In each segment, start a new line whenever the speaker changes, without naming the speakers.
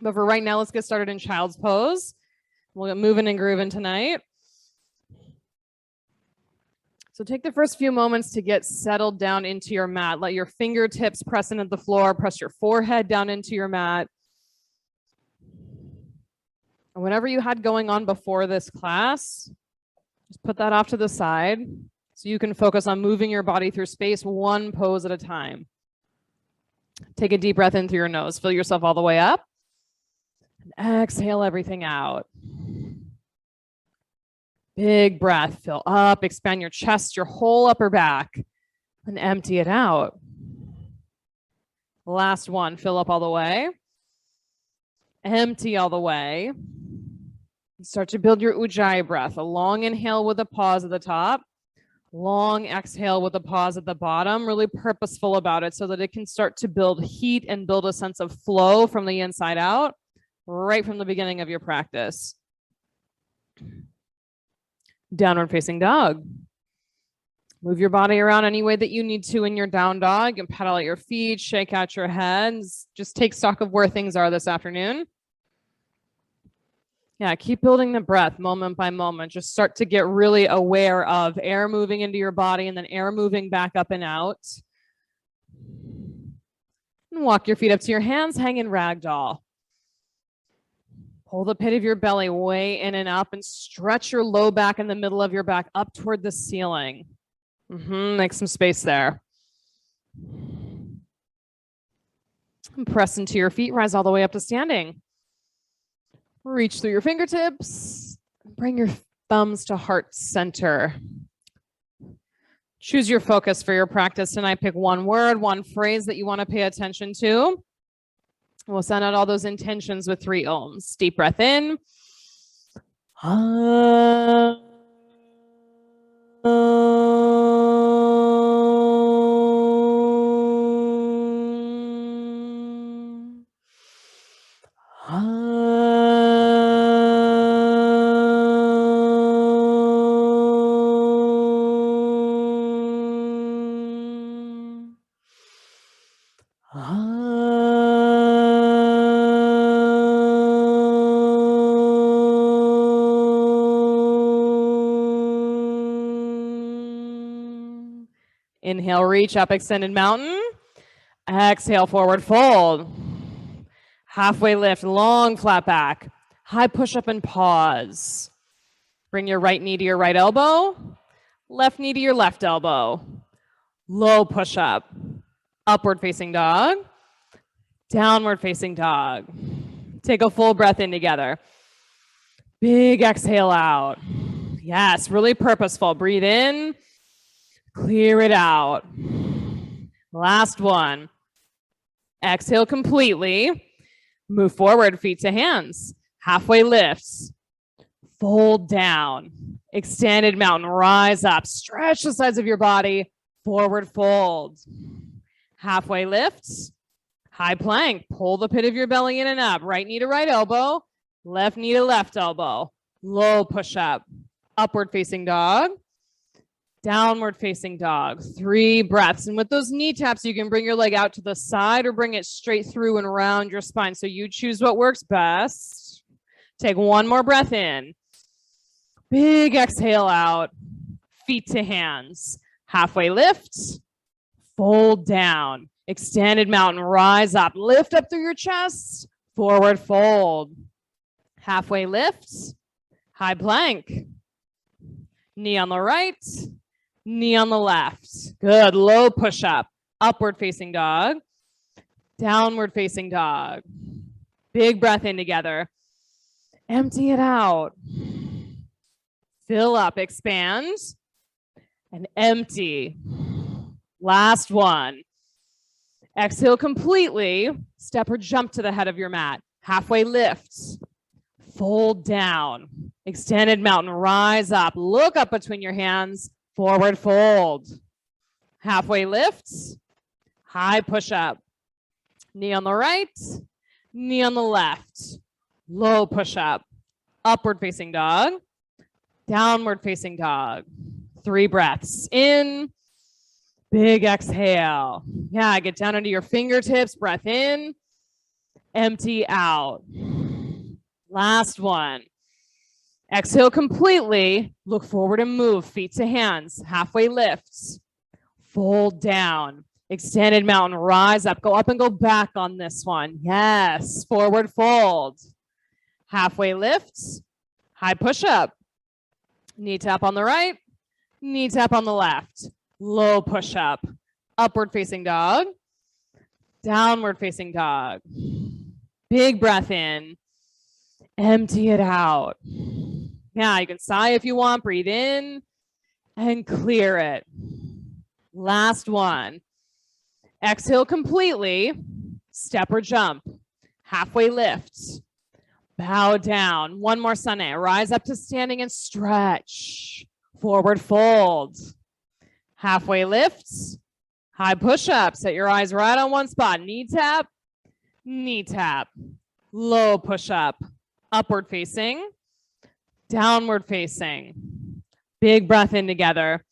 But for right now, let's get started in child's pose. We'll get moving and grooving tonight. So take the first few moments to get settled down into your mat. Let your fingertips press into the floor. Press your forehead down into your mat. And whatever you had going on before this class, just put that off to the side so you can focus on moving your body through space one pose at a time. Take a deep breath in through your nose. Fill yourself all the way up. And exhale everything out. Big breath. Fill up. Expand your chest, your whole upper back. And empty it out. Last one. Fill up all the way. Empty all the way. Start to build your Ujjayi breath. A long inhale with a pause at the top. Long exhale with a pause at the bottom. Really purposeful about it so that it can start to build heat and build a sense of flow from the inside out right from the beginning of your practice. Downward facing dog. Move your body around any way that you need to in your down dog. You can pedal out your feet, shake out your heads. Just take stock of where things are this afternoon. Yeah, keep building the breath moment by moment. Just start to get really aware of air moving into your body and then air moving back up and out. And walk your feet up to your hands, hang in ragdoll. Pull the pit of your belly way in and up and stretch your low back in the middle of your back up toward the ceiling. Make some space there. And press into your feet, rise all the way up to standing. Reach through your fingertips. Bring your thumbs to heart center. Choose your focus for your practice tonight. Pick one word, one phrase that you want to pay attention to. We'll send out all those intentions with 3 ohms. Deep breath in. Inhale, reach up, extended mountain. Exhale, forward fold. Halfway lift, long flat back. High push up and pause. Bring your right knee to your right elbow. Left knee to your left elbow. Low push up. Upward facing dog. Downward facing dog. Take a full breath in together. Big exhale out. Yes, really purposeful. Breathe in. Clear it out. Last one. Exhale completely. Move forward, feet to hands. Halfway lifts. Fold down. Extended mountain. Rise up. Stretch the sides of your body. Forward fold. Halfway lifts. High plank. Pull the pit of your belly in and up. Right knee to right elbow. Left knee to left elbow. Low push up. Upward facing dog. Downward facing dog. 3 breaths. And with those knee taps, you can bring your leg out to the side or bring it straight through and around your spine. So you choose what works best. Take one more breath in. Big exhale out. Feet to hands. Halfway lift. Fold down. Extended mountain. Rise up. Lift up through your chest. Forward fold. Halfway lift. High plank. Knee on the right. Knee on the left. Good. Low push up. Upward facing dog. Downward facing dog. Big breath in together. Empty it out. Fill up. Expand. And empty. Last one. Exhale completely. Step or jump to the head of your mat. Halfway lift. Fold down. Extended mountain. Rise up. Look up between your hands. Forward fold. Halfway lift. High push up. Knee on the right. Knee on the left. Low push up. Upward facing dog. Downward facing dog. 3 breaths in. Big exhale. Yeah, get down into your fingertips. Breath in. empty out. Last one. Exhale completely. Look forward and move. Feet to hands. Halfway lifts. Fold down. Extended mountain. Rise up. Go up and go back on this one. Yes. Forward fold. Halfway lifts. High push up. Knee tap on the right. Knee tap on the left. Low push up. Upward facing dog. Downward facing dog. Big breath in. Empty it out. Yeah, you can sigh if you want. Breathe in and clear it. Last one. Exhale completely. Step or jump. Halfway lift. Bow down. One more sunny. Rise up to standing and stretch. Forward fold. Halfway lifts. High push-up. Set your eyes right on one spot. Knee tap. Knee tap. Low push-up. Upward facing. Downward facing. Big breath in together.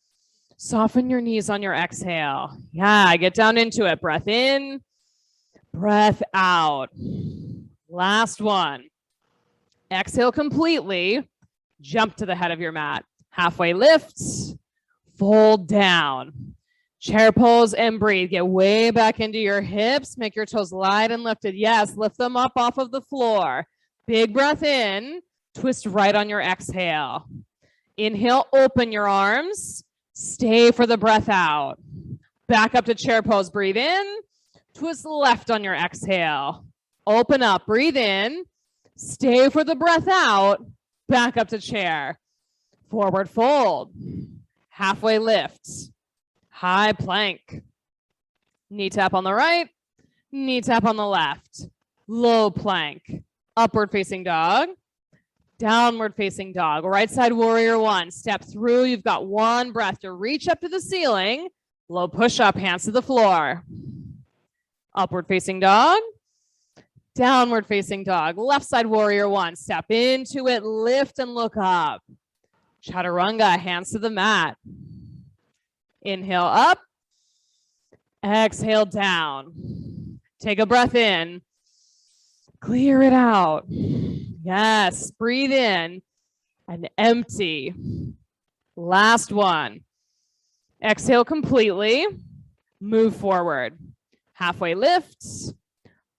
Soften your knees on your exhale. Yeah, get down into it. Breath in. Breath out. Last one. Exhale completely. Jump to the head of your mat. Halfway lift. Fold down. Chair pose and breathe. Get way back into your hips. Make your toes light and lifted. Yes, lift them up off of the floor. Big breath in. Twist right on your exhale. Inhale, open your arms. Stay for the breath out. Back up to chair pose. Breathe in. Twist left on your exhale. Open up. Breathe in. Stay for the breath out. Back up to chair. Forward fold. Halfway lift. High plank. Knee tap on the right. Knee tap on the left. Low plank. Upward facing dog. Downward facing dog. Right side warrior one. Step through. You've got one breath to reach up to the ceiling. Low push up. Hands to the floor. Upward facing dog. Downward facing dog. Left side warrior one. Step into it. Lift and look up. Chaturanga. Hands to the mat. Inhale up. Exhale down. Take a breath in. Clear it out. Yes. Breathe in and empty. Last one. Exhale completely. Move forward. Halfway lift.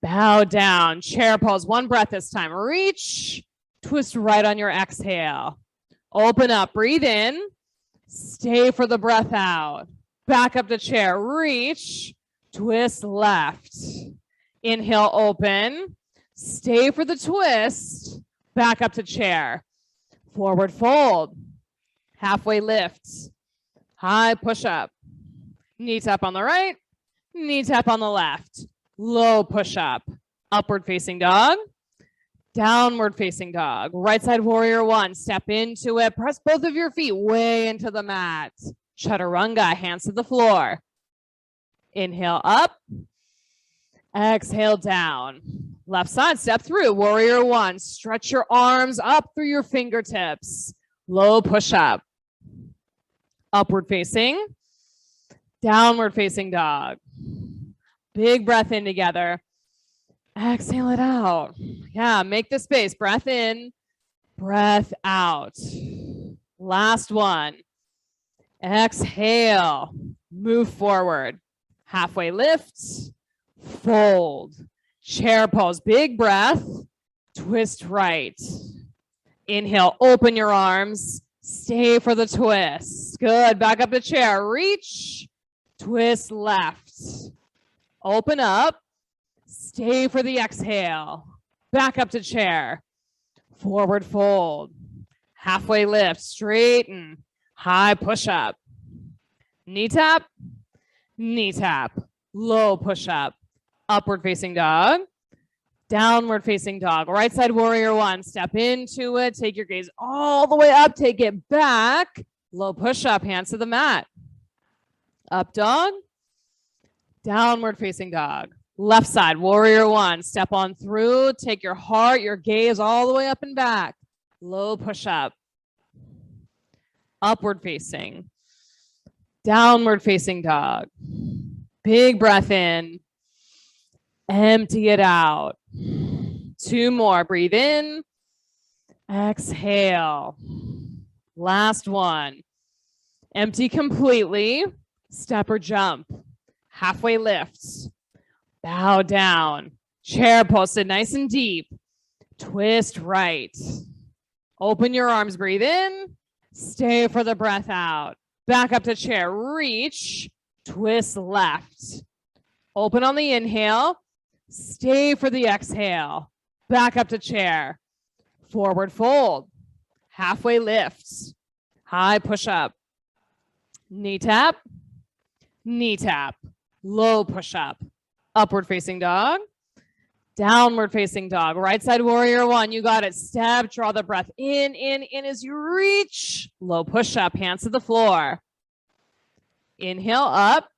Bow down. Chair pose. One breath this time. Reach. Twist right on your exhale. Open up. Breathe in. Stay for the breath out. Back up to chair. Reach. Twist left. Inhale, open. Stay for the twist. Back up to chair. Forward fold. Halfway lift. High push up. Knee tap on the right. Knee tap on the left. Low push up. Upward facing dog. Downward facing dog. Right side warrior one. Step into it. Press both of your feet way into the mat. Chaturanga. Hands to the floor. Inhale up. Exhale down. Left side. Step through. Warrior one. Stretch your arms up through your fingertips. Low push up. Upward facing. Downward facing dog. Big breath in together. Exhale it out. Yeah, make the space. Breath in, breath out. Last one. Exhale. Move forward. Halfway lift. Fold. Chair pose. Big breath. Twist right. Inhale. Open your arms. Stay for the twist. Good. Back up to chair. Reach. Twist left. Open up. Stay for the exhale. Back up to chair. Forward fold. Halfway lift. Straighten. High push up. Knee tap. Knee tap. Low push up. Upward facing dog. Downward facing dog. Right side warrior one. Step into it. Take your gaze all the way up. Take it back. Low push up. Hands to the mat. Up dog. Downward facing dog. Left side, warrior one. Step on through. Take your heart, your gaze all the way up and back. Low push up. Upward facing. Downward facing dog. Big breath in. Empty it out. 2 more. Breathe in. Exhale. Last one. Empty completely. Step or jump. Halfway lifts. Bow down. Chair posted nice and deep. Twist right. Open your arms. Breathe in. Stay for the breath out. Back up to chair. Reach. Twist left. Open on the inhale. Stay for the exhale. Back up to chair. Forward fold. Halfway lifts. High push up. Knee tap. Knee tap. Low push up. Upward facing dog. Downward facing dog. Right side warrior one. You got it. Step. Draw the breath in as you reach. Low push up. Hands to the floor. Inhale up.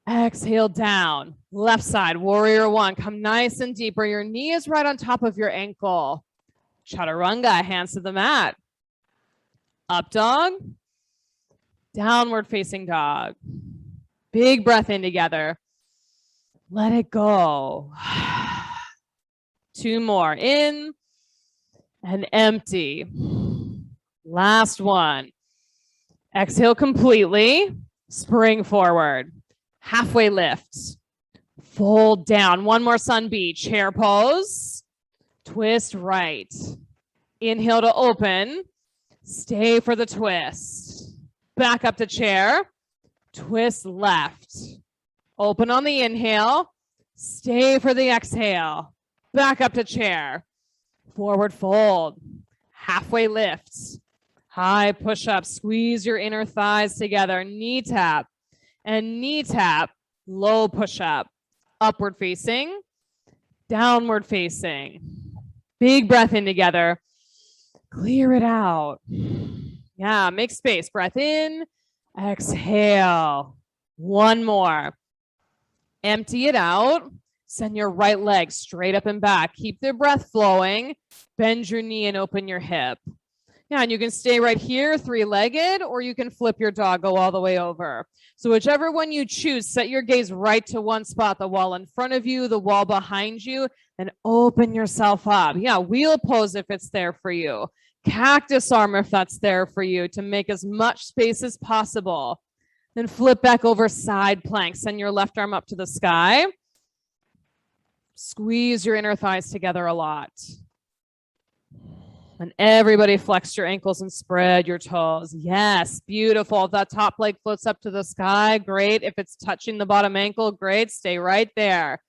Exhale down. Left side warrior one. Come nice and deep where your knee is right on top of your ankle. Chaturanga. Hands to the mat. Up dog. Downward facing dog. Big breath in together. Let it go. 2 more. In and empty. Last one. Exhale completely. Spring forward. Halfway lift. Fold down. 1 more sun beat. Chair pose. Twist right. Inhale to open. Stay for the twist. Back up to chair. Twist left. Open on the inhale. Stay for the exhale. Back up to chair. Forward fold. Halfway lifts. High push up. Squeeze your inner thighs together. Knee tap and knee tap. Low push up. Upward facing. Downward facing. Big breath in together. Clear it out. Yeah, make space. Breath in. Exhale. 1 more. Empty it out. Send your right leg straight up and back. Keep the breath flowing. Bend your knee and open your hip. Yeah, and you can stay right here, 3-legged, or you can flip your dog, go all the way over. So whichever one you choose, set your gaze right to one spot, the wall in front of you, the wall behind you, and open yourself up. Yeah, wheel pose if it's there for you. Cactus arm if that's there for you to make as much space as possible. Then flip back over side plank. Send your left arm up to the sky. Squeeze your inner thighs together a lot. And everybody flex your ankles and spread your toes. Yes, beautiful. If that top leg floats up to the sky, great. If it's touching the bottom ankle, great. Stay right there.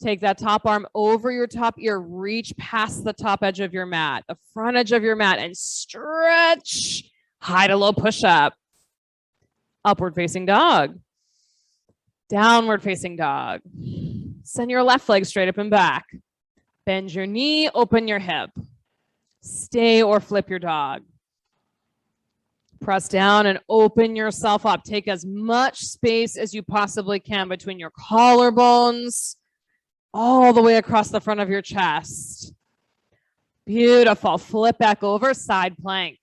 Take that top arm over your top ear. Reach past the top edge of your mat, the front edge of your mat, and stretch. High to low push up. Upward facing dog. Downward facing dog. Send your left leg straight up and back. Bend your knee, open your hip. Stay or flip your dog. Press down and open yourself up. Take as much space as you possibly can between your collarbones, all the way across the front of your chest. Beautiful. Flip back over, side plank.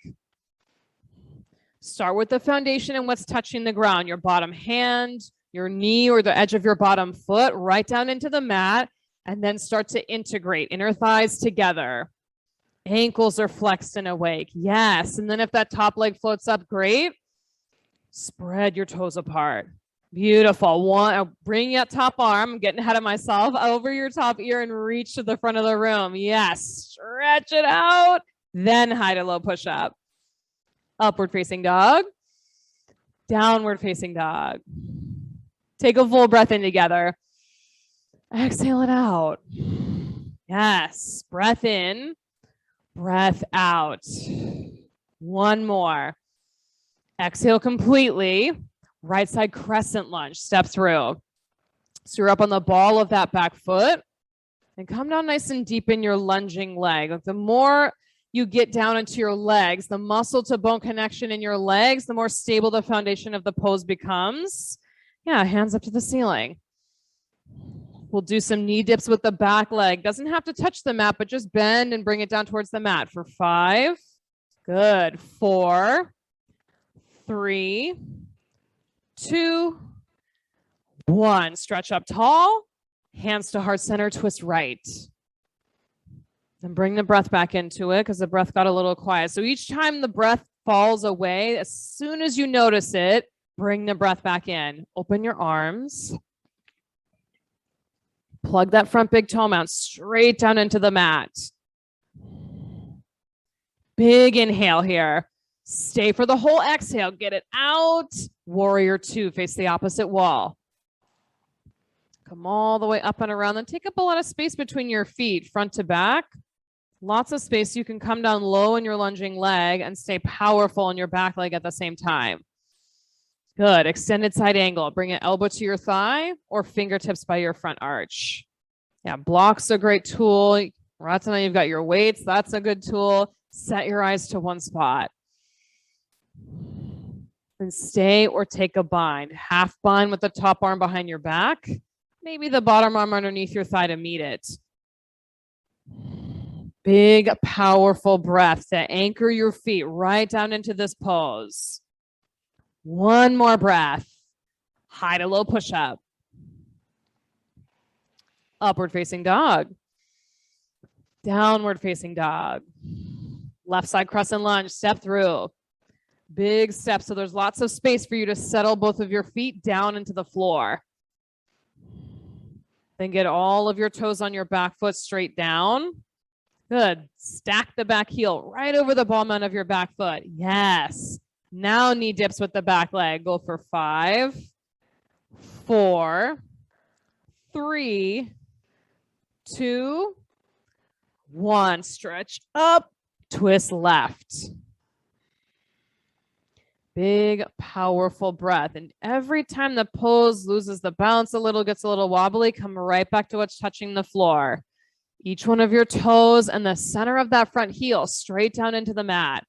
Start with the foundation and what's touching the ground, your bottom hand, your knee, or the edge of your bottom foot, right down into the mat, and then start to integrate inner thighs together. Ankles are flexed and awake. Yes. And then if that top leg floats up, great. Spread your toes apart. Beautiful. Bring that top arm. I'm getting ahead of myself. Over your top ear and reach to the front of the room. Yes. Stretch it out. Then high to low push up. Upward facing dog. Downward facing dog. Take a full breath in together. Exhale it out. Yes. Breath in. Breath out. 1 more. Exhale completely. Right side crescent lunge. Step through. So you're up on the ball of that back foot. And come down nice and deep in your lunging leg. Like the more you get down into your legs, the muscle to bone connection in your legs, the more stable the foundation of the pose becomes. Yeah, hands up to the ceiling. We'll do some knee dips with the back leg. Doesn't have to touch the mat, but just bend and bring it down towards the mat for 5. Good. 4, 3, 2, 1. Stretch up tall. Hands to heart center. Twist right. And bring the breath back into it because the breath got a little quiet. So each time the breath falls away, as soon as you notice it, bring the breath back in. Open your arms. Plug that front big toe mount straight down into the mat. Big inhale here. Stay for the whole exhale. Get it out. Warrior two, face the opposite wall. Come all the way up and around. Then take up a lot of space between your feet, front to back. Lots of space. You can come down low in your lunging leg and stay powerful in your back leg at the same time. Good. Extended side angle. Bring an elbow to your thigh or fingertips by your front arch. Yeah, block's a great tool. Ratana, you've got your weights. That's a good tool. Set your eyes to one spot. And stay or take a bind. Half bind with the top arm behind your back. Maybe the bottom arm underneath your thigh to meet it. Big, powerful breath to anchor your feet right down into this pose. One more breath. High to low push-up. Upward facing dog. Downward facing dog. Left side crescent lunge. Step through. Big step. So there's lots of space for you to settle both of your feet down into the floor. Then get all of your toes on your back foot straight down. Good. Stack the back heel right over the ball mount of your back foot. Yes. Now knee dips with the back leg. Go for 5, 4, 3, 2, 1. Stretch up, twist left. Big, powerful breath. And every time the pose loses the balance a little, gets a little wobbly, come right back to what's touching the floor. Each one of your toes and the center of that front heel straight down into the mat.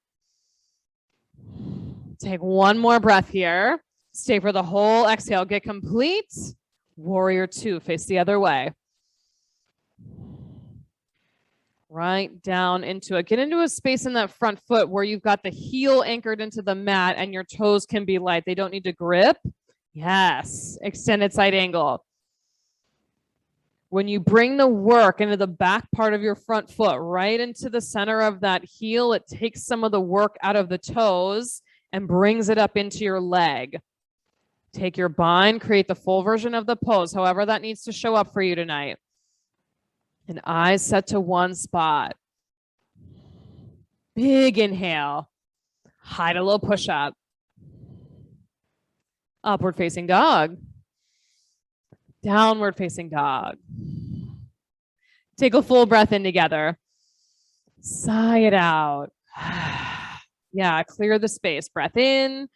Take one more breath here. Stay for the whole exhale. Get complete. Warrior two, face the other way. Right down into it. Get into a space in that front foot where you've got the heel anchored into the mat and your toes can be light. They don't need to grip. Yes. Extended side angle. When you bring the work into the back part of your front foot, right into the center of that heel, it takes some of the work out of the toes and brings it up into your leg. Take your bind, create the full version of the pose, however that needs to show up for you tonight. And eyes set to one spot. Big inhale. High to low push up. Upward facing dog. Downward facing dog. Take a full breath in together. Sigh it out. Yeah, clear the space. Breath in,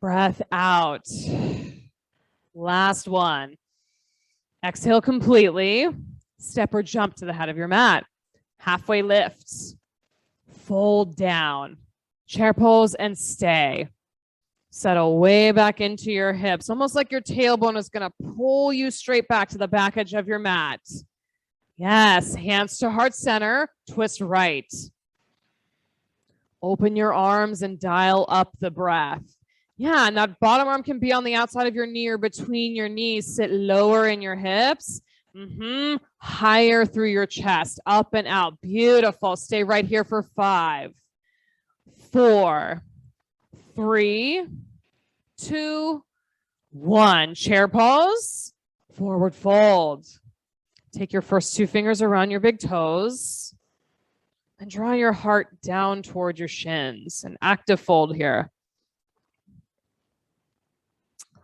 breath out. Last one. Exhale completely. Step or jump to the head of your mat. Halfway lifts. Fold down. Chair pose and stay. Settle way back into your hips, almost like your tailbone is going to pull you straight back to the back edge of your mat. Yes, hands to heart center, twist right. Open your arms and dial up the breath. Yeah, and that bottom arm can be on the outside of your knee or between your knees. Sit lower in your hips. Higher through your chest, up and out. Beautiful. Stay right here for 5, 4, 3, 2, 1. Chair pose, forward fold. Take your first 2 fingers around your big toes and draw your heart down toward your shins. An active fold here.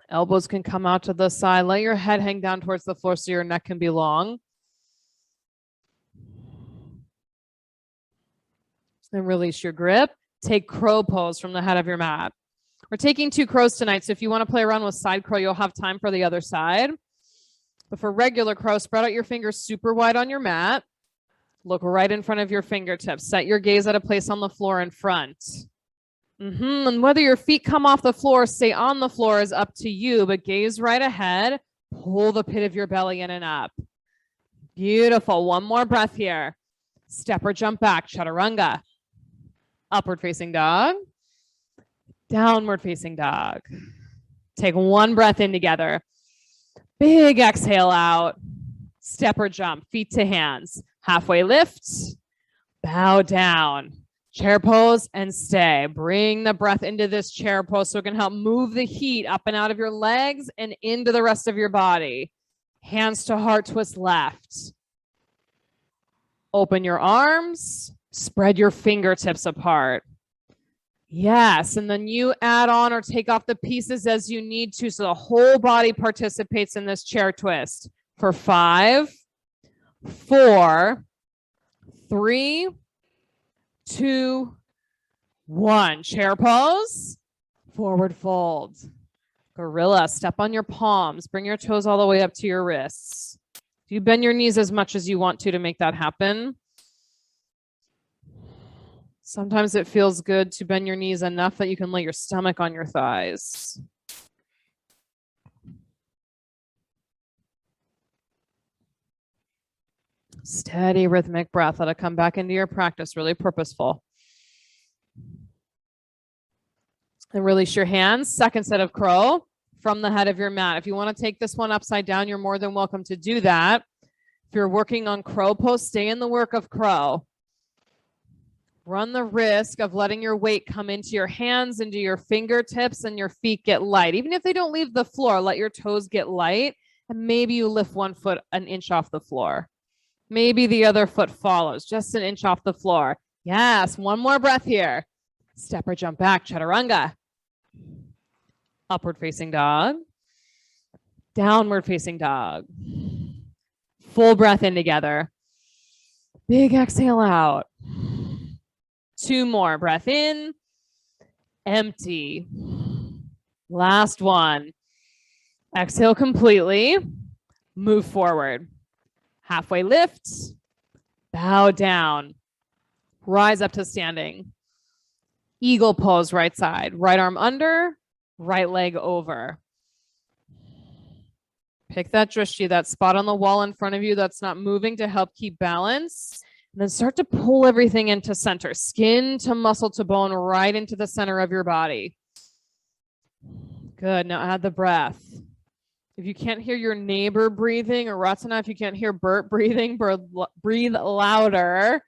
Elbows can come out to the side. Let your head hang down towards the floor so your neck can be long. Then release your grip. Take crow pose from the head of your mat. We're taking 2 crows tonight, so if you want to play around with side crow, you'll have time for the other side. But for regular crow, spread out your fingers super wide on your mat. Look right in front of your fingertips. Set your gaze at a place on the floor in front. And whether your feet come off the floor, stay on the floor is up to you, but gaze right ahead. Pull the pit of your belly in and up. Beautiful. One more breath here. Step or jump back, chaturanga. Upward facing dog. Downward facing dog. Take one breath in together. Big exhale out. Step or jump, feet to hands. Halfway lift. Bow down. Chair pose and stay. Bring the breath into this chair pose so it can help move the heat up and out of your legs and into the rest of your body. Hands to heart, twist left. Open your arms, spread your fingertips apart. Yes, and then you add on or take off the pieces as you need to so the whole body participates in this chair twist. For 5, 4, 3, 2, 1. Chair pose, forward fold. Gorilla, step on your palms. Bring your toes all the way up to your wrists. You bend your knees as much as you want to make that happen. Sometimes it feels good to bend your knees enough that you can lay your stomach on your thighs. Steady rhythmic breath. Let it come back into your practice, really purposeful. And release your hands. Second set of crow from the head of your mat. If you want to take this one upside down, you're more than welcome to do that. If you're working on crow pose, stay in the work of crow. Run the risk of letting your weight come into your hands, into your fingertips, and your feet get light. Even if they don't leave the floor, let your toes get light, and maybe you lift one foot an inch off the floor. Maybe the other foot follows, just an inch off the floor. Yes, one more breath here. Step or jump back, chaturanga. Upward facing dog. Downward facing dog. Full breath in together. Big exhale out. 2 more. Breath in. Empty. Last one. Exhale completely. Move forward. Halfway lift. Bow down. Rise up to standing. Eagle pose, right side. Right arm under, right leg over. Pick that drishti, that spot on the wall in front of you that's not moving to help keep balance. And then start to pull everything into center. Skin to muscle to bone, right into the center of your body. Good. Now add the breath. If you can't hear your neighbor breathing, or Ratana, if you can't hear Bert breathing, breathe louder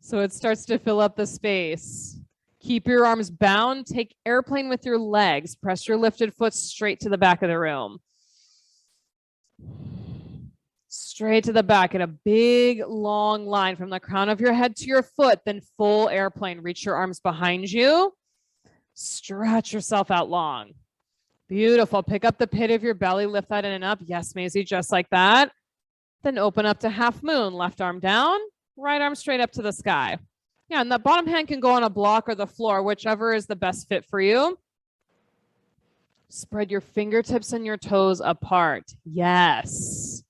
so it starts to fill up the space. Keep your arms bound. Take airplane with your legs. Press your lifted foot straight to the back of the room. Straight to the back in a big, long line from the crown of your head to your foot, then full airplane. Reach your arms behind you. Stretch yourself out long. Beautiful. Pick up the pit of your belly. Lift that in and up. Yes, Maisie, just like that. Then open up to half moon. Left arm down, right arm straight up to the sky. Yeah, and the bottom hand can go on a block or the floor, whichever is the best fit for you. Spread your fingertips and your toes apart. Yes.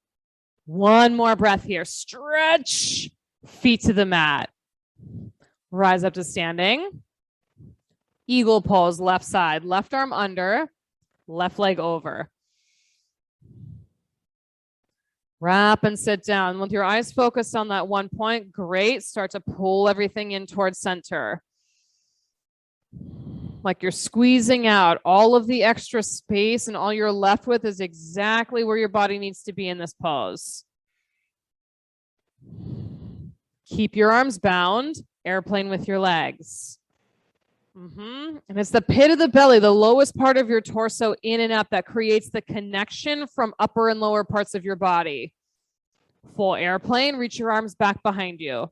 One more breath here. Stretch. Feet to the mat. Rise up to standing. Eagle pose, left side. Left arm under. Left leg over. Wrap and sit down. With your eyes focused on that one point, great. Start to pull everything in towards center. Like you're squeezing out all of the extra space, and all you're left with is exactly where your body needs to be in this pose. Keep your arms bound, airplane with your legs. And it's the pit of the belly, the lowest part of your torso in and up, that creates the connection from upper and lower parts of your body. Full airplane, reach your arms back behind you.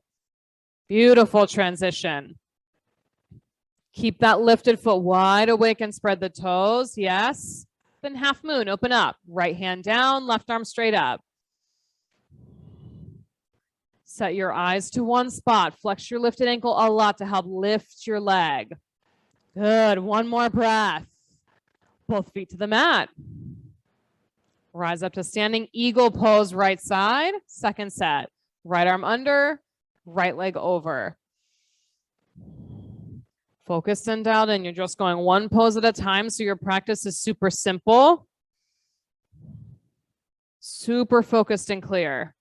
Beautiful transition. Keep that lifted foot wide awake and spread the toes. Yes. Then half moon, open up. Right hand down, left arm straight up. Set your eyes to one spot. Flex your lifted ankle a lot to help lift your leg. Good. One more breath. Both feet to the mat. Rise up to standing. Eagle pose, right side. Second set. Right arm under, right leg over. Focused and dialed in. You're just going one pose at a time, so your practice is super simple. Super focused and clear.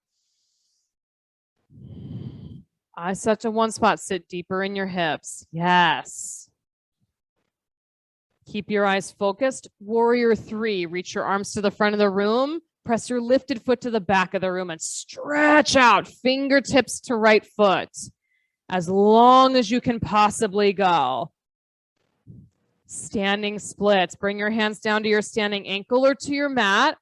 Eyes set to one spot. Sit deeper in your hips. Yes. Keep your eyes focused. Warrior 3. Reach your arms to the front of the room. Press your lifted foot to the back of the room and stretch out. Fingertips to right foot. as long as you can possibly go. Standing splits. Bring your hands down to your standing ankle or to your mat.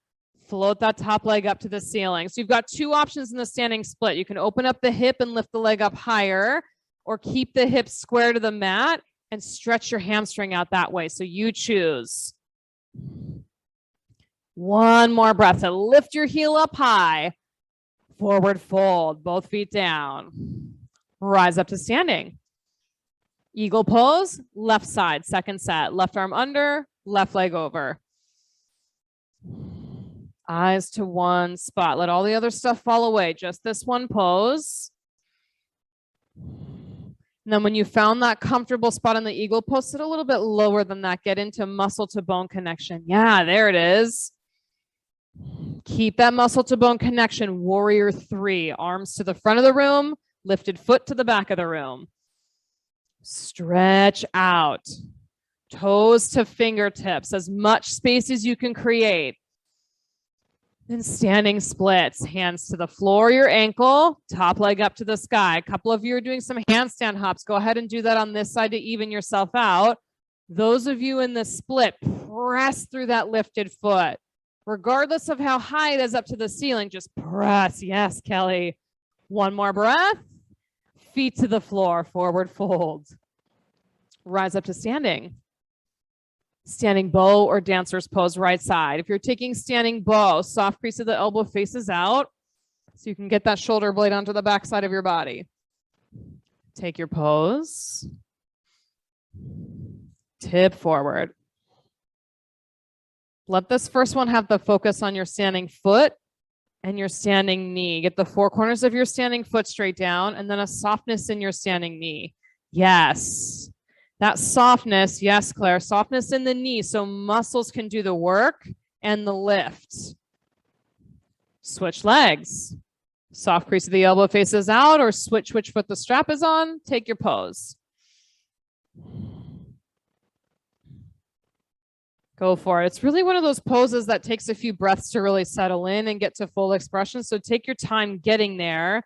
Float that top leg up to the ceiling. So you've got two options in the standing split. You can open up the hip and lift the leg up higher, or keep the hips square to the mat and stretch your hamstring out that way. So you choose. One more breath. So lift your heel up high. Forward fold, both feet down. Rise up to standing. Eagle pose, left side, second set. Left arm under, left leg over. Eyes to one spot. Let all the other stuff fall away. Just this one pose. And then when you found that comfortable spot in the eagle pose, sit a little bit lower than that. Get into muscle to bone connection. Yeah, there it is. Keep that muscle to bone connection. Warrior three. Arms to the front of the room. Lifted foot to the back of the room. Stretch out. Toes to fingertips. As much space as you can create. Then standing splits. Hands to the floor, your ankle. Top leg up to the sky. A couple of you are doing some handstand hops. Go ahead and do that on this side to even yourself out. Those of you in the split, press through that lifted foot. Regardless of how high it is up to the ceiling, just press. Yes, Kelly. One more breath. Feet to the floor, forward fold. Rise up to standing. Standing bow or dancer's pose, right side. If you're taking standing bow, soft crease of the elbow faces out so you can get that shoulder blade onto the back side of your body. Take your pose. Tip forward. Let this first one have the focus on your standing foot and your standing knee. Get the four corners of your standing foot straight down, and then a softness in your standing knee. Yes. That softness, yes, Claire, softness in the knee so muscles can do the work and the lift. Switch legs. Soft crease of the elbow faces out, or switch which foot the strap is on. Take your pose. Go for it. It's really one of those poses that takes a few breaths to really settle in and get to full expression. So take your time getting there,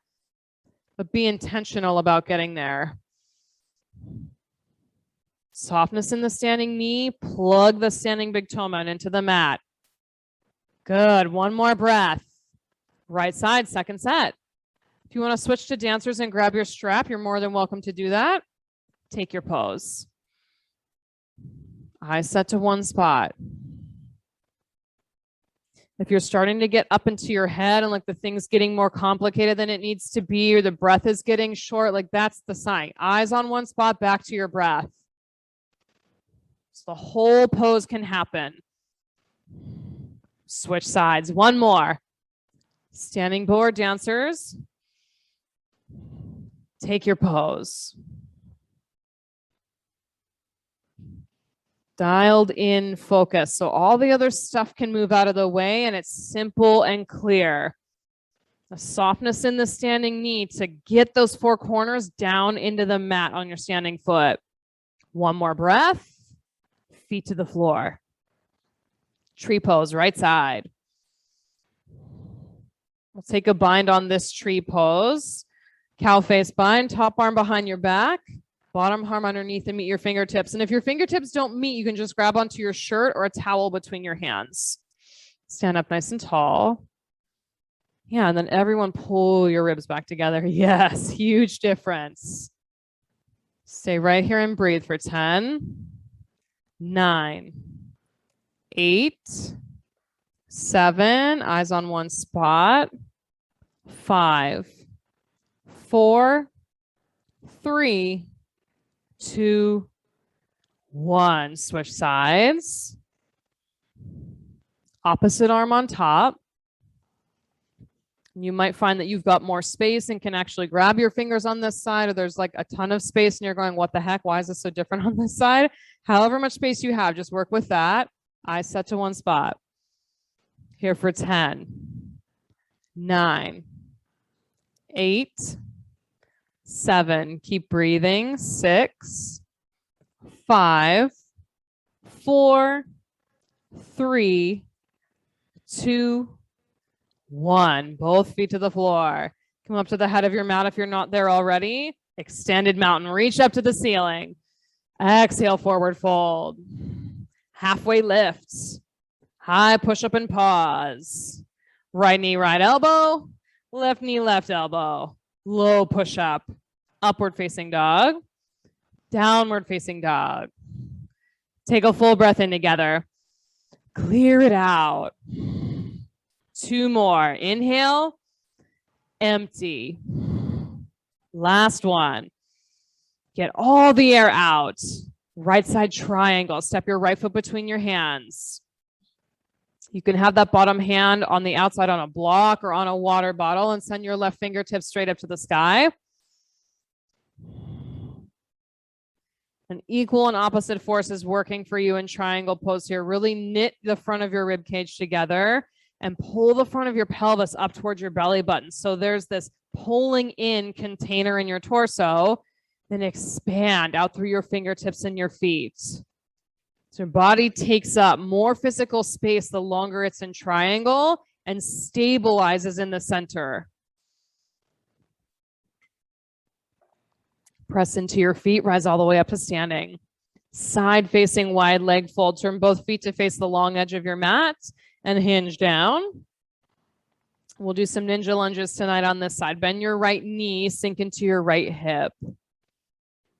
but be intentional about getting there. Softness in the standing knee. Plug the standing big toe mound into the mat. Good. One more breath. Right side, second set. If you want to switch to dancers and grab your strap, you're more than welcome to do that. Take your pose. Eyes set to one spot. If you're starting to get up into your head and like the thing's getting more complicated than it needs to be, or the breath is getting short, like that's the sign. Eyes on one spot, back to your breath. So the whole pose can happen. Switch sides. One more. Standing board dancers. Take your pose. Dialed in focus. So all the other stuff can move out of the way and it's simple and clear. The softness in the standing knee to get those four corners down into the mat on your standing foot. One more breath. Feet to the floor. Tree pose, right side. We'll take a bind on this tree pose. Cow face bind, top arm behind your back. Bottom arm underneath and meet your fingertips. And if your fingertips don't meet, you can just grab onto your shirt or a towel between your hands. Stand up nice and tall. Yeah, and then everyone pull your ribs back together. Yes, huge difference. Stay right here and breathe for 10, 9, 8, 7, eyes on one spot, 5, 4, 3, 2, 1. Switch sides. Opposite arm on top. You might find that you've got more space and can actually grab your fingers on this side, or there's like a ton of space and you're going, what the heck? Why is this so different on this side? However much space you have, just work with that. Eyes set to one spot. Here for 10, 9, 8, 7. Keep breathing. 6, 5, 4, 3, 2, 1. Both feet to the floor. Come up to the head of your mat if you're not there already. Extended mountain, reach up to the ceiling. Exhale, forward fold. Halfway lifts. High push up and pause. Right knee, right elbow. Left knee, left elbow. Low push up. Upward facing dog. Downward facing dog. Take a full breath in together. Clear it out. 2 more. Inhale. Empty. Last one. Get all the air out. Right side triangle. Step your right foot between your hands. You can have that bottom hand on the outside on a block or on a water bottle and send your left fingertips straight up to the sky. An equal and opposite forces working for you in triangle pose here. Really knit the front of your rib cage together and pull the front of your pelvis up towards your belly button. So there's this pulling in container in your torso, then expand out through your fingertips and your feet. So your body takes up more physical space the longer it's in triangle and stabilizes in the center. Press into your feet, rise all the way up to standing. Side facing wide leg fold. Turn both feet to face the long edge of your mat and hinge down. We'll do some ninja lunges tonight on this side. Bend your right knee, sink into your right hip.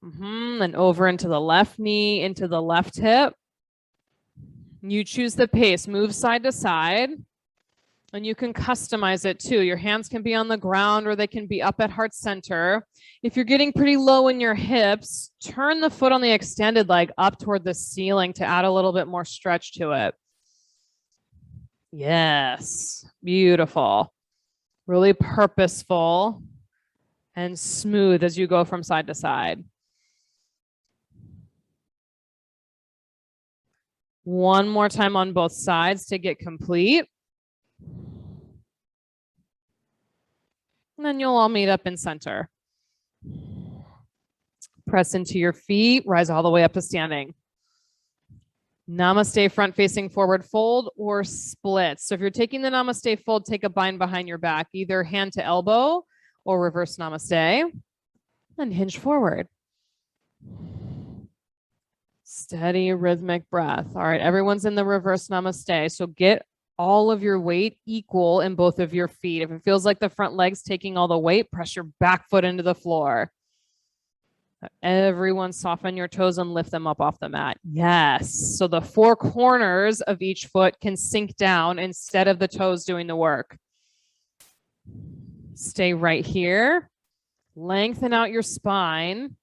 And over into the left knee, into the left hip. You choose the pace, move side to side, and you can customize it too. Your hands can be on the ground or they can be up at heart center. If you're getting pretty low in your hips, turn the foot on the extended leg up toward the ceiling to add a little bit more stretch to it. Yes, beautiful. Really purposeful and smooth as you go from side to side. One more time on both sides to get complete. And then you'll all meet up in center. Press into your feet, rise all the way up to standing. Namaste, front facing forward fold or split. So if you're taking the namaste fold, take a bind behind your back, either hand to elbow or reverse namaste, and hinge forward. Steady rhythmic breath. All right, everyone's in the reverse namaste. So get all of your weight equal in both of your feet. If it feels like the front leg's taking all the weight, press your back foot into the floor. Everyone soften your toes and lift them up off the mat. Yes. So the 4 corners of each foot can sink down instead of the toes doing the work. Stay right here. Lengthen out your spine.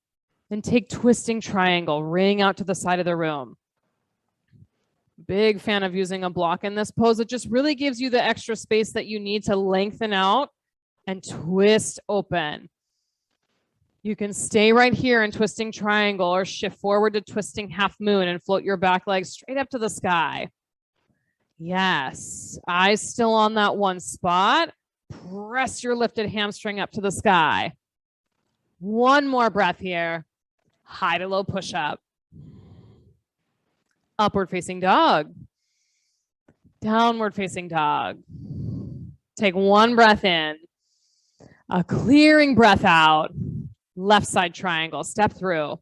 And take twisting triangle, ring out to the side of the room. Big fan of using a block in this pose. It just really gives you the extra space that you need to lengthen out and twist open. You can stay right here in twisting triangle or shift forward to twisting half moon and float your back leg straight up to the sky. Yes, eyes still on that one spot. Press your lifted hamstring up to the sky. One more breath here. High to low push up. Upward facing dog. Downward facing dog. Take one breath in. A clearing breath out. Left side triangle. Step through.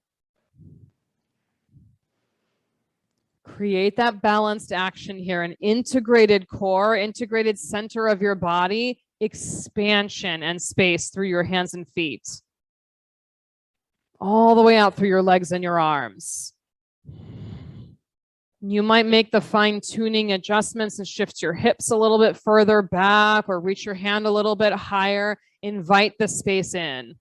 Create that balanced action here. An integrated core, integrated center of your body, expansion and space through your hands and feet. All the way out through your legs and your arms. You might make the fine-tuning adjustments and shift your hips a little bit further back or reach your hand a little bit higher. Invite the space in.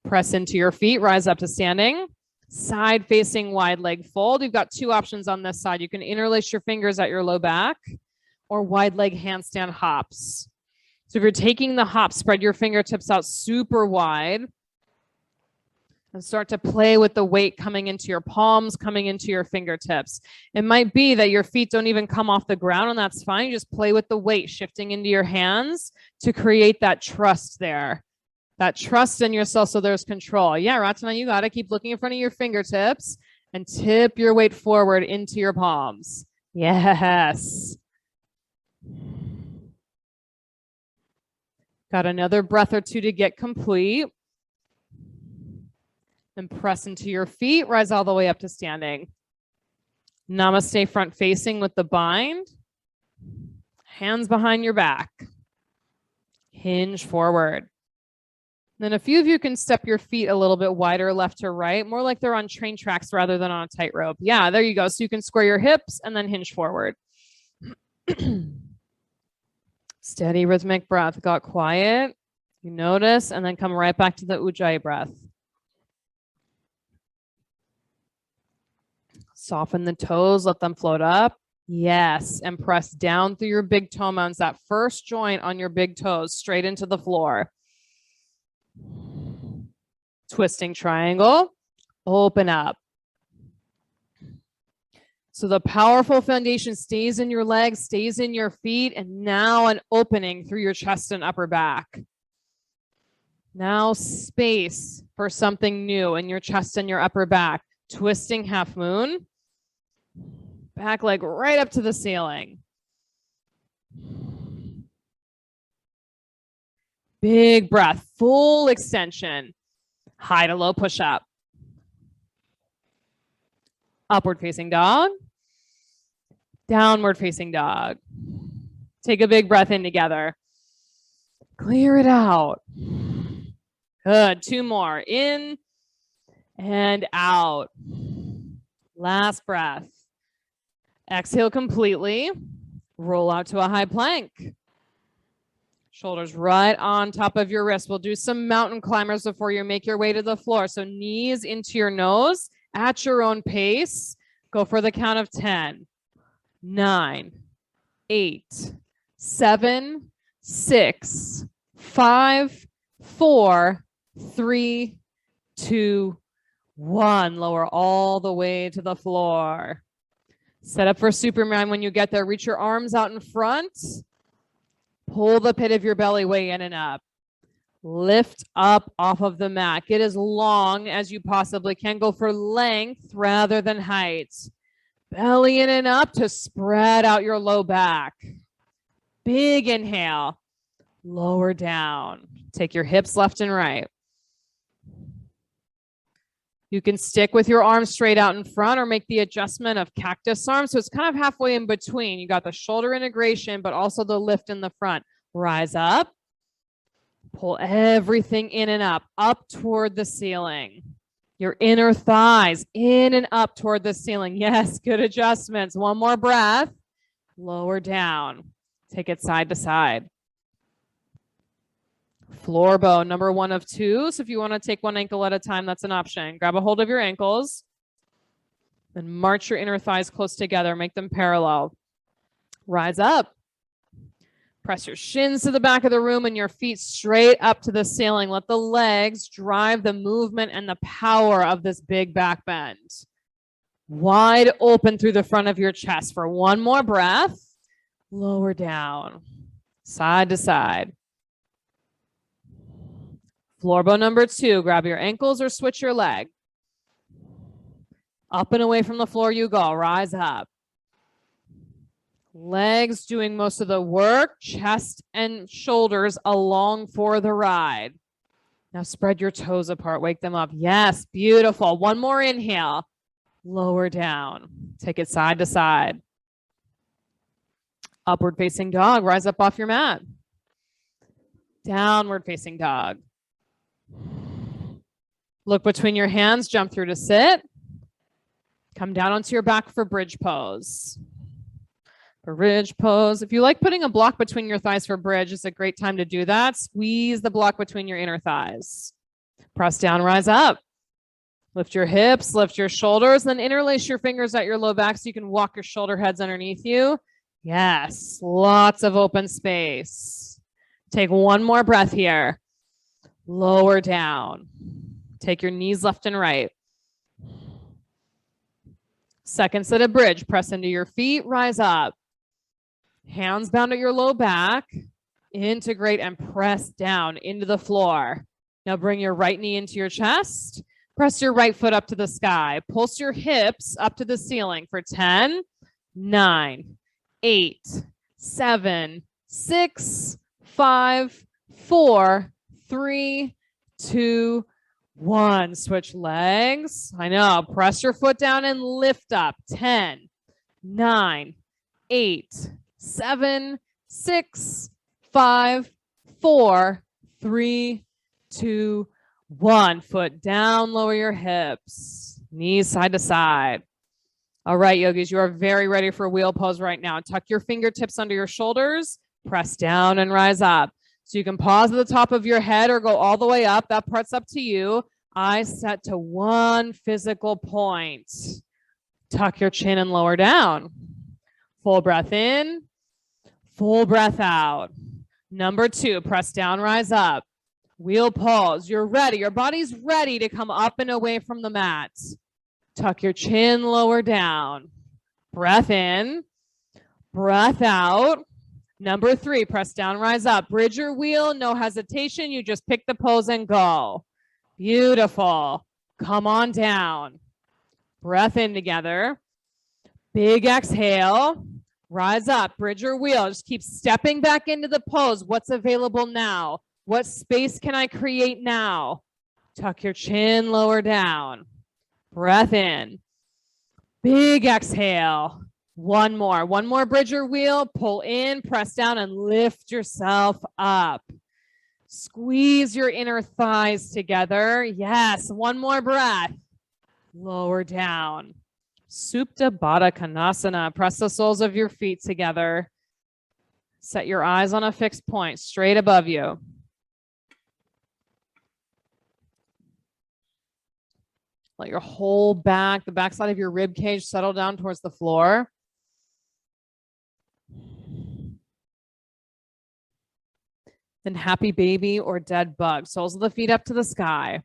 Press into your feet, rise up to standing. Side facing wide leg fold. You've got 2 options on this side. You can interlace your fingers at your low back or wide leg handstand hops. So if you're taking the hop, spread your fingertips out super wide and start to play with the weight coming into your palms, coming into your fingertips. It might be that your feet don't even come off the ground, and that's fine. You just play with the weight shifting into your hands to create that trust there. That trust in yourself so there's control. Yeah, Ratana, you got to keep looking in front of your fingertips and tip your weight forward into your palms. Yes. Got another breath or two to get complete. Then press into your feet, rise all the way up to standing. Namaste front facing with the bind. Hands behind your back. Hinge forward. Then a few of you can step your feet a little bit wider left to right, more like they're on train tracks rather than on a tightrope. Yeah, there you go. So you can square your hips and then hinge forward. Steady rhythmic breath. Got quiet. You notice, and then come right back to the Ujjayi breath. Soften the toes, let them float up. Yes, and press down through your big toe mounds, that first joint on your big toes, straight into the floor. Twisting triangle, open up. So the powerful foundation stays in your legs, stays in your feet, and now an opening through your chest and upper back. Now space for something new in your chest and your upper back. Twisting half moon. Back leg right up to the ceiling. Big breath, full extension. High to low push up. Upward facing dog. Downward facing dog. Take a big breath in together. Clear it out. Good. 2 more. In and out. Last breath. Exhale completely. Roll out to a high plank. Shoulders right on top of your wrists. We'll do some mountain climbers before you make your way to the floor. So knees into your nose at your own pace. Go for the count of 10, 9, 8, 7, 6, 5, 4, 3, 2, 1. Lower all the way to the floor. Set up for Superman when you get there. Reach your arms out in front. Pull the pit of your belly way in and up. Lift up off of the mat. Get as long as you possibly can. Go for length rather than height. Belly in and up to spread out your low back. Big inhale. Lower down. Take your hips left and right. You can stick with your arms straight out in front or make the adjustment of cactus arms. So it's kind of halfway in between. You got the shoulder integration, but also the lift in the front. Rise up. Pull everything in and up toward the ceiling. Your inner thighs in and up toward the ceiling. Yes, good adjustments. 1 more breath. Lower down. Take it side to side. Floor bow, number 1 of 2. So if you want to take 1 ankle at a time, that's an option. Grab a hold of your ankles. Then march your inner thighs close together. Make them parallel. Rise up. Press your shins to the back of the room and your feet straight up to the ceiling. Let the legs drive the movement and the power of this big back bend. Wide open through the front of your chest for 1 more breath. Lower down. Side to side. Floor bow number 2. Grab your ankles or switch your leg. Up and away from the floor you go. Rise up. Legs doing most of the work. Chest and shoulders along for the ride. Now spread your toes apart. Wake them up. Yes, beautiful. 1 more inhale. Lower down. Take it side to side. Upward facing dog. Rise up off your mat. Downward facing dog. Look between your hands, jump through to sit. Come down onto your back for bridge pose. Bridge pose. If you like putting a block between your thighs for bridge, it's a great time to do that. Squeeze the block between your inner thighs. Press down, rise up. Lift your hips, lift your shoulders, then interlace your fingers at your low back so you can walk your shoulder heads underneath you. Yes, lots of open space. Take 1 more breath here. Lower down. Take your knees left and right. Second set of bridge. Press into your feet. Rise up. Hands bound at your low back. Integrate and press down into the floor. Now bring your right knee into your chest. Press your right foot up to the sky. Pulse your hips up to the ceiling for 10, 9, 8, 7, 6, 5, 4, 3, 2, 1. Switch legs. I know. Press your foot down and lift up. 10, 9, 8, 7, 6, 5, 4, 3, 2, 1. Foot down, lower your hips. Knees side to side. All right, yogis, you are very ready for wheel pose right now. Tuck your fingertips under your shoulders, press down and rise up. So you can pause at the top of your head or go all the way up. That part's up to you. Eyes set to one physical point. Tuck your chin and lower down. Full breath in, full breath out. Number 2, press down, rise up. Wheel pose. You're ready. Your body's ready to come up and away from the mat. Tuck your chin, lower down. Breath in, breath out. Number 3, press down, rise up. Bridge your wheel, no hesitation. You just pick the pose and go. Beautiful. Come on down. Breath in together. Big exhale. Rise up, bridge your wheel. Just keep stepping back into the pose. What's available now? What space can I create now? Tuck your chin, lower down. Breath in. Big exhale. One more, bridge your wheel, pull in, press down and lift yourself up. Squeeze your inner thighs together. Yes, one more breath. Lower down. Supta Baddha Konasana. Press the soles of your feet together. Set your eyes on a fixed point straight above you. Let your whole back, the backside of your rib cage, settle down towards the floor. Then happy baby or dead bug. Soles of the feet up to the sky.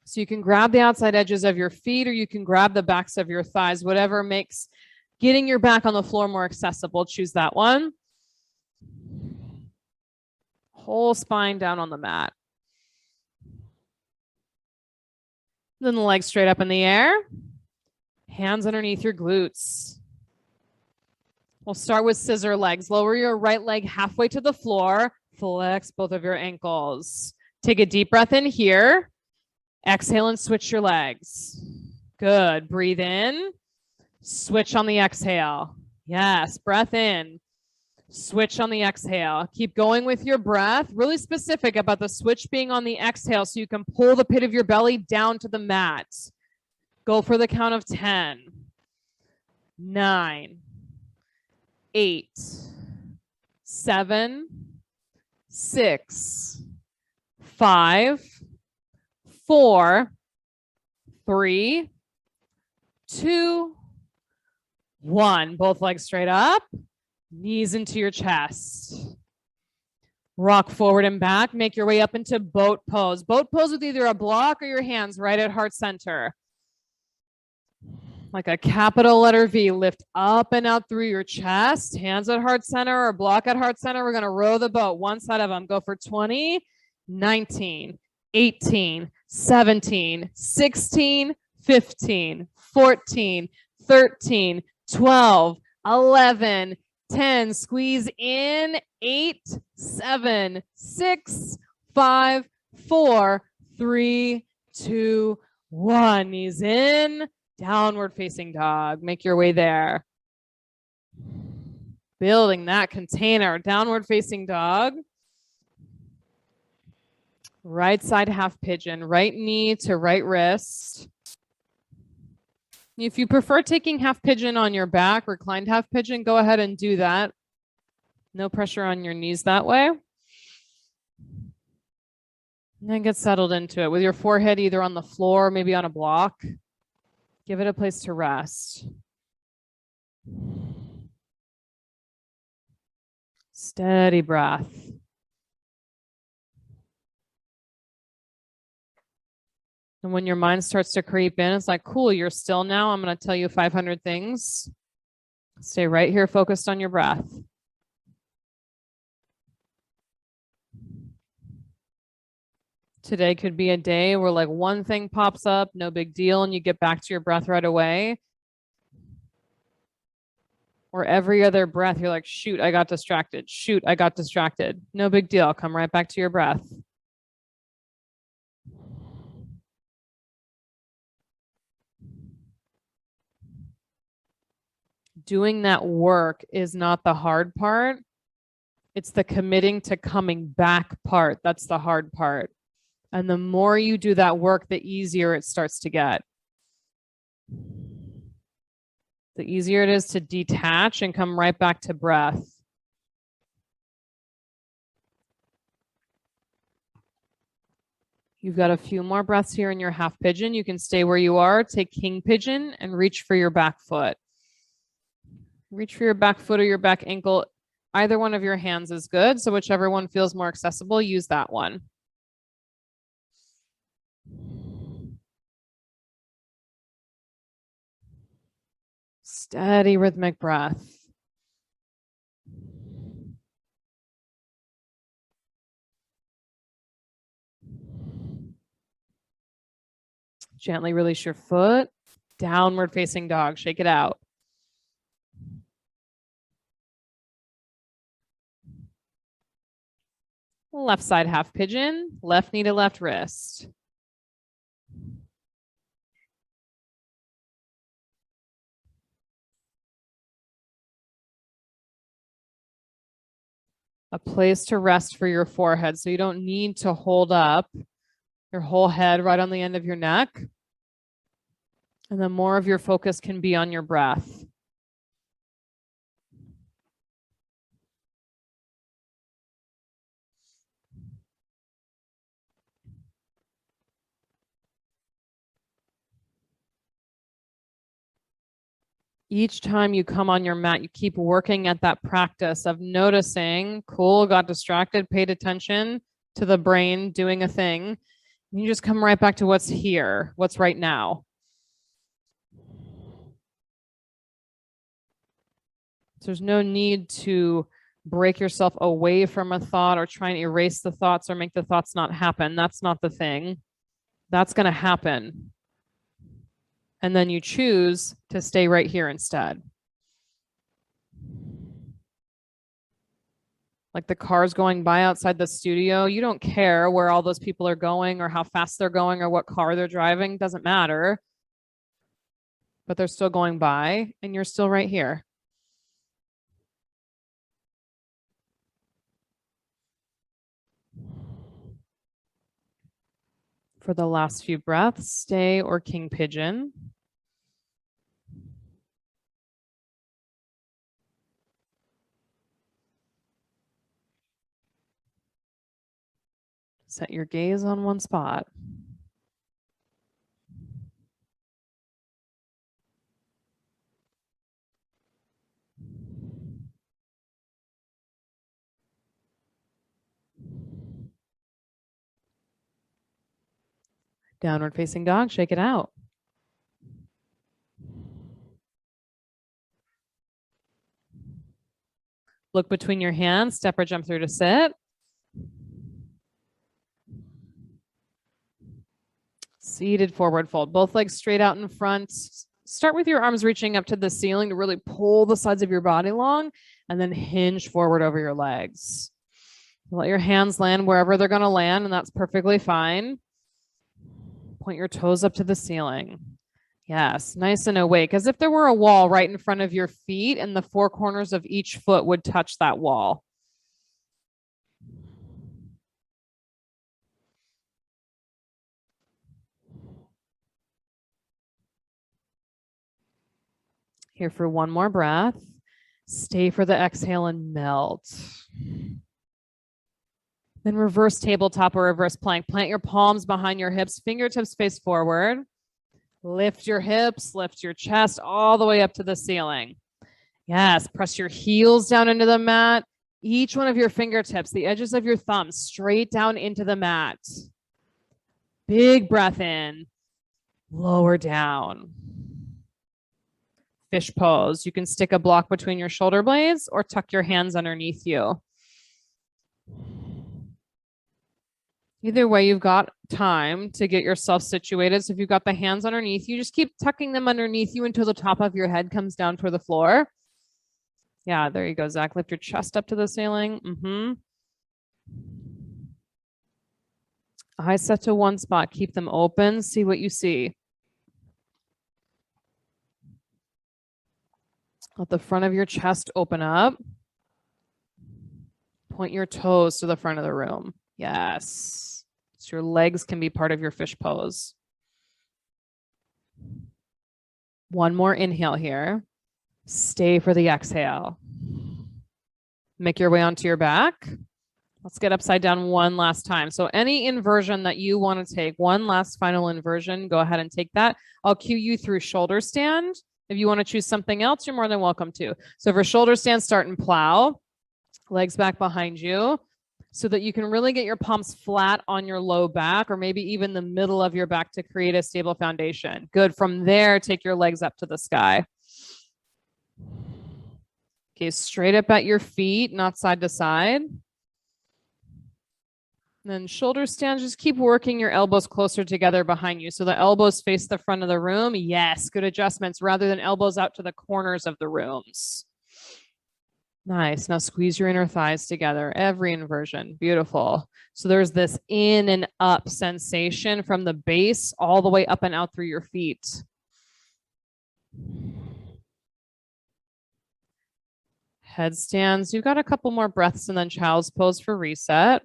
So you can grab the outside edges of your feet or you can grab the backs of your thighs, whatever makes getting your back on the floor more accessible. Choose that one. Whole spine down on the mat. Then the legs straight up in the air. Hands underneath your glutes. We'll start with scissor legs. Lower your right leg halfway to the floor. Flex both of your ankles. Take a deep breath in here. Exhale and switch your legs. Good. Breathe in. Switch on the exhale. Yes. Breath in. Switch on the exhale. Keep going with your breath. Really specific about the switch being on the exhale so you can pull the pit of your belly down to the mat. Go for the count of 10, 9, 8, 7, 6, 5, 4, 3, 2, 1. Both legs straight up. Knees into your chest. Rock forward and back. Make your way up into boat pose. Boat pose with either a block or your hands right at heart center. Like a capital letter V. Lift up and out through your chest. Hands at heart center or block at heart center. We're going to row the boat. One side of them. Go for 20, 19, 18, 17, 16, 15, 14, 13, 12, 11, 10, squeeze in, 8, 7, 6, 5, 4, 3, 2, 1. Knees in, downward facing dog. Make your way there. Building that container, downward facing dog. Right side half pigeon, right knee to right wrist. If you prefer taking half pigeon on your back, reclined half pigeon, go ahead and do that. No pressure on your knees that way. And then get settled into it with your forehead either on the floor or maybe on a block. Give it a place to rest. Steady breath. And when your mind starts to creep in, it's like, cool, you're still now. I'm going to tell you 500 things. Stay right here, focused on your breath. Today could be a day where like one thing pops up, no big deal, and you get back to your breath right away. Or every other breath, you're like, shoot, I got distracted. Shoot, I got distracted. No big deal. Come right back to your breath. Doing that work is not the hard part. It's the committing to coming back part. That's the hard part. And the more you do that work, the easier it starts to get. The easier it is to detach and come right back to breath. You've got a few more breaths here in your half pigeon. You can stay where you are, take king pigeon, and reach for your back foot. Reach for your back foot or your back ankle. Either one of your hands is good. So whichever one feels more accessible, use that one. Steady rhythmic breath. Gently release your foot. Downward facing dog. Shake it out. Left side half pigeon. Left knee to left wrist. A place to rest for your forehead. So you don't need to hold up your whole head right on the end of your neck. And then more of your focus can be on your breath. Each time you come on your mat, you keep working at that practice of noticing, cool, got distracted, paid attention to the brain doing a thing. And you just come right back to what's here, what's right now. So there's no need to break yourself away from a thought or try and erase the thoughts or make the thoughts not happen. That's not the thing. That's going to happen. And then you choose to stay right here instead. Like the cars going by outside the studio, you don't care where all those people are going or how fast they're going or what car they're driving. Doesn't matter. But they're still going by and you're still right here. For the last few breaths, stay or king pigeon. Set your gaze on one spot. Downward facing dog, shake it out. Look between your hands, step or jump through to sit. Seated forward fold, both legs straight out in front. Start with your arms reaching up to the ceiling to really pull the sides of your body long and then hinge forward over your legs. Let your hands land wherever they're going to land, and that's perfectly fine. Point your toes up to the ceiling. Yes, nice and awake, as if there were a wall right in front of your feet and the four corners of each foot would touch that wall. Here for one more breath. Stay for the exhale and melt. Then reverse tabletop or reverse plank. Plant your palms behind your hips, fingertips face forward. Lift your hips, lift your chest all the way up to the ceiling. Yes, press your heels down into the mat. Each one of your fingertips, the edges of your thumbs, straight down into the mat. Big breath in, lower down. Fish pose. You can stick a block between your shoulder blades or tuck your hands underneath you. Either way, you've got time to get yourself situated. So if you've got the hands underneath you, just keep tucking them underneath you until the top of your head comes down toward the floor. Yeah, there you go, Zach. Lift your chest up to the ceiling. Eyes set to one spot. Keep them open. See what you see. Let the front of your chest open up. Point your toes to the front of the room. Yes. So your legs can be part of your fish pose. One more inhale here. Stay for the exhale. Make your way onto your back. Let's get upside down one last time. So any inversion that you want to take, one last final inversion, go ahead and take that. I'll cue you through shoulder stand. If you want to choose something else, you're more than welcome to. So for shoulder stand, start and plow. Legs back behind you so that you can really get your palms flat on your low back or maybe even the middle of your back to create a stable foundation. Good. From there, take your legs up to the sky. Okay, straight up at your feet, not side to side. And then shoulder stand, just keep working your elbows closer together behind you. So the elbows face the front of the room. Yes, good adjustments rather than elbows out to the corners of the rooms. Nice. Now squeeze your inner thighs together. Every inversion. Beautiful. So there's this in and up sensation from the base all the way up and out through your feet. Headstands. You've got a couple more breaths and then child's pose for reset.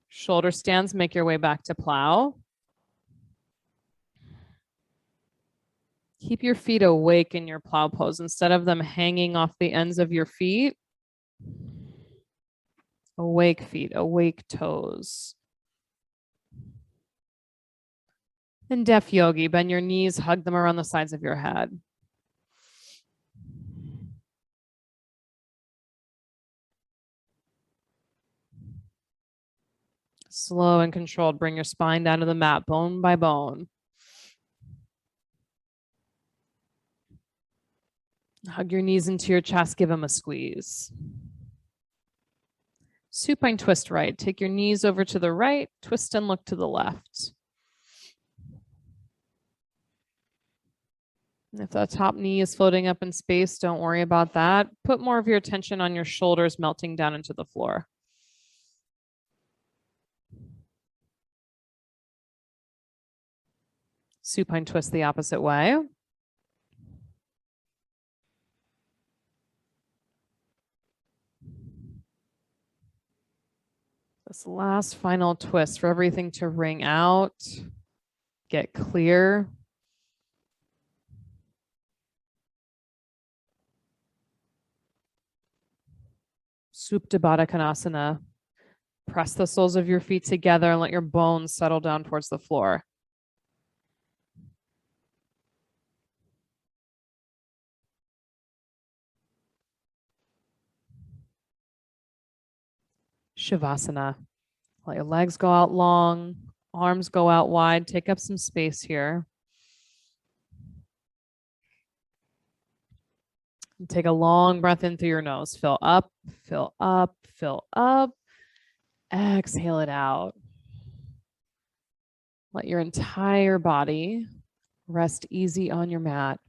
Shoulder stands, make your way back to plow. Keep your feet awake in your plow pose instead of them hanging off the ends of your feet. Awake feet, awake toes. And deaf yogi, bend your knees, hug them around the sides of your head. Slow and controlled, bring your spine down to the mat, bone by bone. Hug your knees into your chest, give them a squeeze. Supine twist right. Take your knees over to the right, twist and look to the left. If that top knee is floating up in space, don't worry about that. Put more of your attention on your shoulders melting down into the floor. Supine twist the opposite way. This last final twist for everything to ring out, get clear. Supta Baddha Konasana. Press the soles of your feet together and let your bones settle down towards the floor. Shavasana. Let your legs go out long, arms go out wide. Take up some space here. And take a long breath in through your nose. Fill up, fill up, fill up. Exhale it out. Let your entire body rest easy on your mat.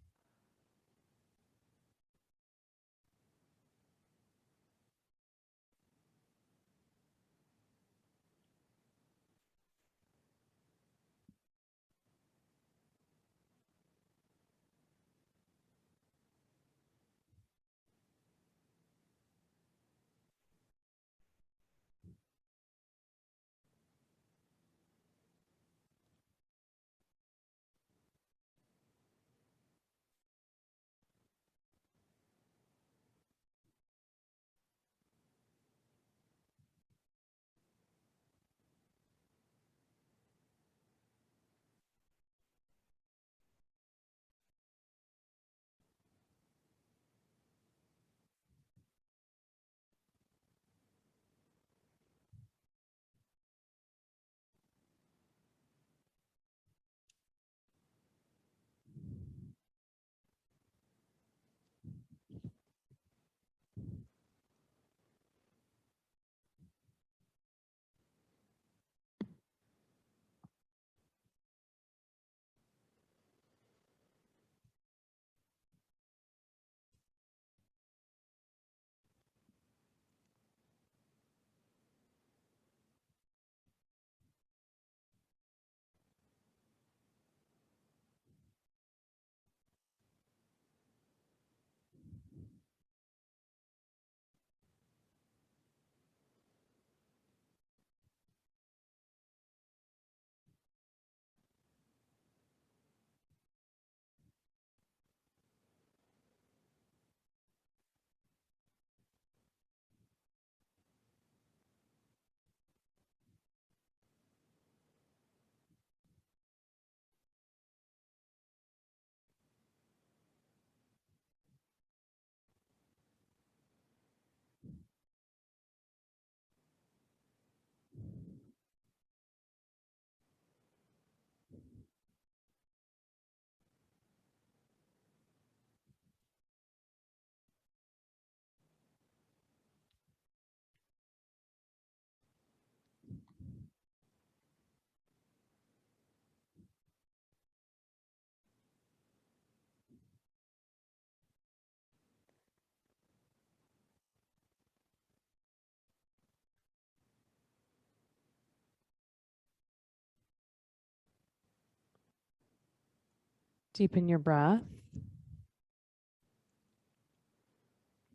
Deepen your breath.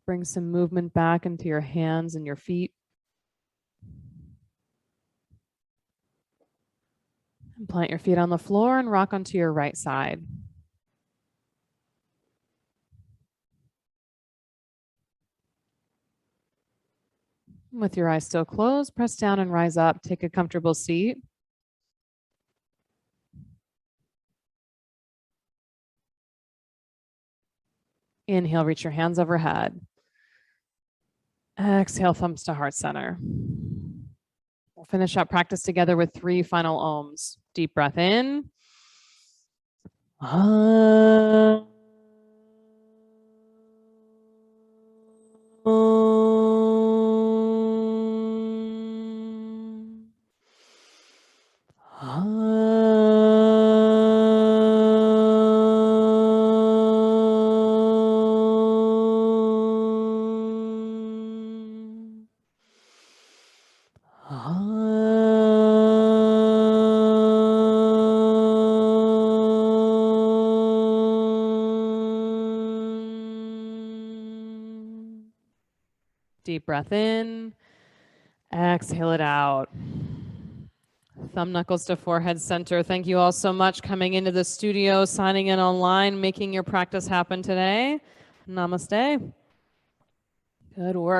Bring some movement back into your hands and your feet. And plant your feet on the floor and rock onto your right side. With your eyes still closed, press down and rise up. Take a comfortable seat. Inhale, reach your hands overhead. Exhale, thumbs to heart center. We'll finish up practice together with 3 final ohms. Deep breath in. Deep breath in. Exhale it out. Thumb knuckles to forehead center. Thank you all so much coming into the studio, signing in online, making your practice happen today. Namaste. Good work.